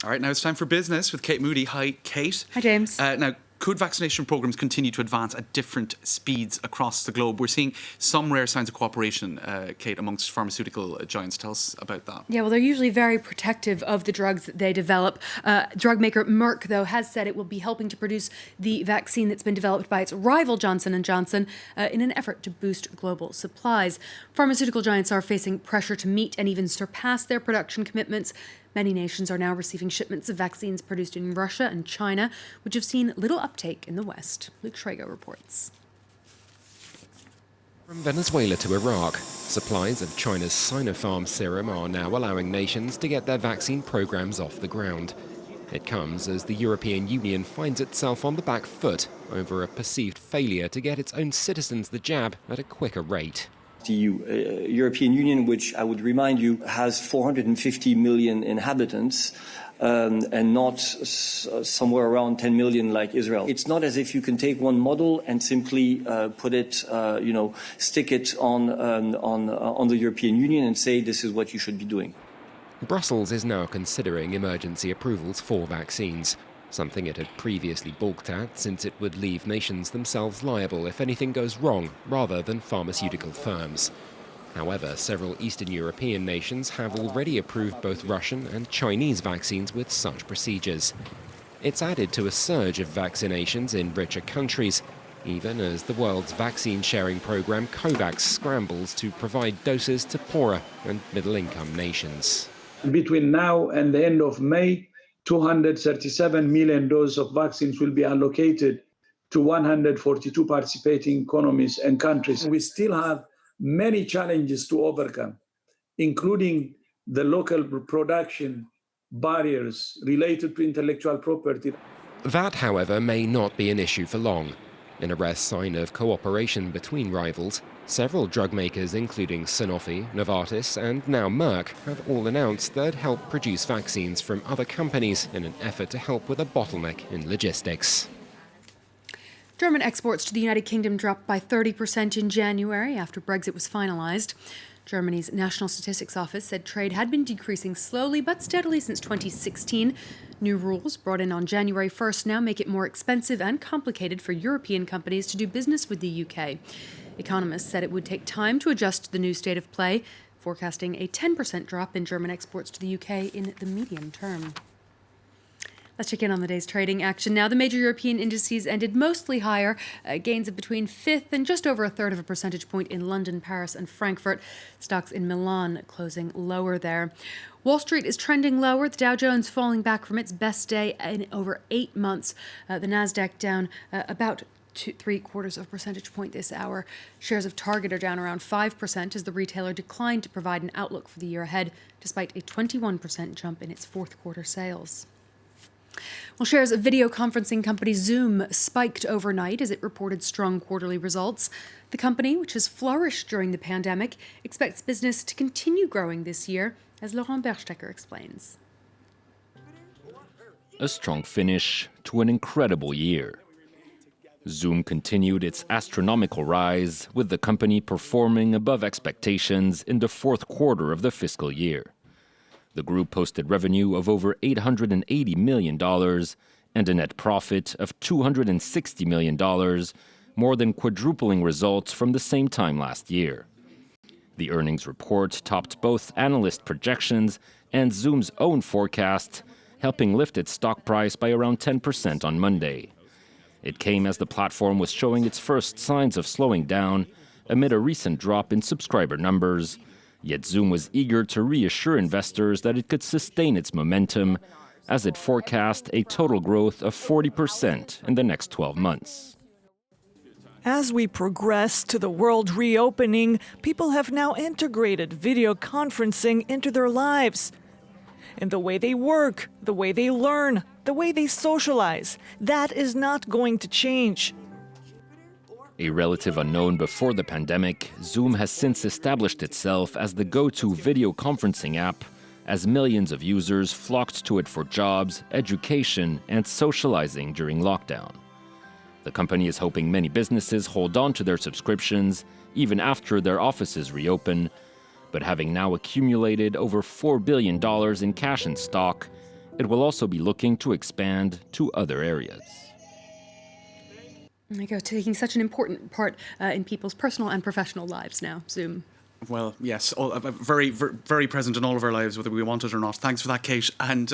All right, now it's time for business with Kate Moody. Hi, Kate. Hi, James. Now, could vaccination programmes continue to advance at different speeds across the globe? We're seeing some rare signs of cooperation, Kate, amongst pharmaceutical giants. Tell us about that. Yeah, well, they're usually very protective of the drugs that they develop. Drug maker Merck, though, has said it will be helping to produce the vaccine that's been developed by its rival Johnson & Johnson in an effort to boost global supplies. Pharmaceutical giants are facing pressure to meet and even surpass their production commitments. Many nations are now receiving shipments of vaccines produced in Russia and China, which have seen little uptake in the West. Luke Schrager reports. From Venezuela to Iraq, supplies of China's Sinopharm serum are now allowing nations to get their vaccine programs off the ground. It comes as the European Union finds itself on the back foot over a perceived failure to get its own citizens the jab at a quicker rate. The European Union, which I would remind you has 450 million inhabitants and not somewhere around 10 million like Israel. It's not as if you can take one model and simply put it, stick it on the European Union and say this is what you should be doing. Brussels is now considering emergency approvals for vaccines, something it had previously balked at since it would leave nations themselves liable if anything goes wrong rather than pharmaceutical firms. However, several Eastern European nations have already approved both Russian and Chinese vaccines with such procedures. It's added to a surge of vaccinations in richer countries, even as the world's vaccine-sharing program COVAX scrambles to provide doses to poorer and middle-income nations. Between now and the end of May, 237 million doses of vaccines will be allocated to 142 participating economies and countries. We still have many challenges to overcome, including the local production barriers related to intellectual property. That, however, may not be an issue for long. In a rare sign of cooperation between rivals, several drug makers, including Sanofi, Novartis, and now Merck, have all announced they'd help produce vaccines from other companies in an effort to help with a bottleneck in logistics. German exports to the United Kingdom dropped by 30% in January after Brexit was finalised. Germany's National Statistics Office said trade had been decreasing slowly but steadily since 2016. New rules brought in on January 1st now make it more expensive and complicated for European companies to do business with the UK. Economists said it would take time to adjust to the new state of play, forecasting a 10% drop in German exports to the UK in the medium term. Let's check in on the day's trading action now. The major European indices ended mostly higher, gains of between 1/5 and just over 1/3 of a percentage point in London, Paris and Frankfurt. Stocks in Milan closing lower there. Wall Street is trending lower. The Dow Jones falling back from its best day in over 8 months. The Nasdaq down about 3/4 of a percentage point this hour. Shares of Target are down around 5% as the retailer declined to provide an outlook for the year ahead, despite a 21% jump in its fourth quarter sales. Well, shares of video conferencing company Zoom spiked overnight as it reported strong quarterly results. The company, which has flourished during the pandemic, expects business to continue growing this year, as Laurent Berstecker explains. A strong finish to an incredible year. Zoom continued its astronomical rise, with the company performing above expectations in the fourth quarter of the fiscal year. The group posted revenue of over $880 million and a net profit of $260 million, more than quadrupling results from the same time last year. The earnings report topped both analyst projections and Zoom's own forecast, helping lift its stock price by around 10% on Monday. It came as the platform was showing its first signs of slowing down amid a recent drop in subscriber numbers. Yet Zoom was eager to reassure investors that it could sustain its momentum as it forecast a total growth of 40% in the next 12 months. As we progress to the world reopening, people have now integrated video conferencing into their lives. In the way they work, the way they learn, the way they socialize. That is not going to change. A relative unknown before the pandemic, Zoom has since established itself as the go-to video conferencing app, as millions of users flocked to it for jobs, education, and socializing during lockdown. The company is hoping many businesses hold on to their subscriptions even after their offices reopen, but having now accumulated over $4 billion in cash and stock, it will also be looking to expand to other areas. There you go, taking such an important part in people's personal and professional lives now, Zoom. Well, yes, very, very present in all of our lives, whether we want it or not. Thanks for that, Kate. And